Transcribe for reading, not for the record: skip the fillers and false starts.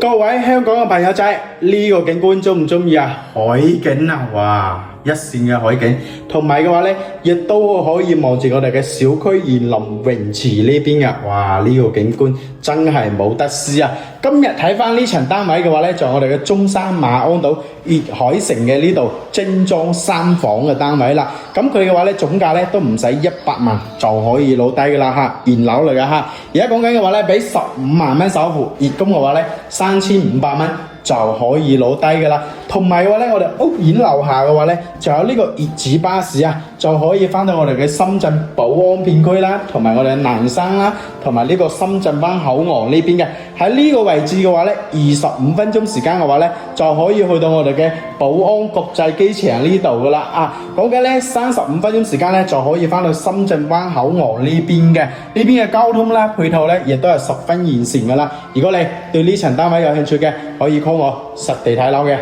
各位香港嘅朋友仔，呢個景觀中唔中意啊？海景啊，哇！一線嘅海景，同埋嘅話咧，亦都可以望住我哋嘅小區園林泳池呢邊嘅，哇！呢個景觀真係冇得輸啊！今日睇翻呢層單位嘅話咧，就係我哋嘅中山馬鞍島粵海城嘅呢度精裝3房嘅單位啦。咁佢嘅話咧，總價咧都唔使100萬就可以攞低噶啦嚇，現樓嚟噶嚇。而家講緊嘅話咧，俾15萬蚊首付，月供嘅話咧3500蚊。就可以攞低噶啦，同埋嘅話咧，我哋屋苑樓下嘅話咧，就有呢個熱子巴士啊，就可以翻到我哋嘅深圳寶安片區啦，同埋我哋嘅南山啦，同埋呢個深圳灣口岸呢邊嘅。喺呢個位置嘅話咧，25分鐘時間嘅話咧，就可以去到我哋嘅寶安國際機場呢度噶啦啊！講緊咧35分鐘時間咧，就可以翻到深圳灣口岸呢邊嘅。呢邊嘅交通啦配套咧，亦都係十分完善噶啦。如果你對呢層單位有興趣嘅，可以 call 我實地睇樓嘅。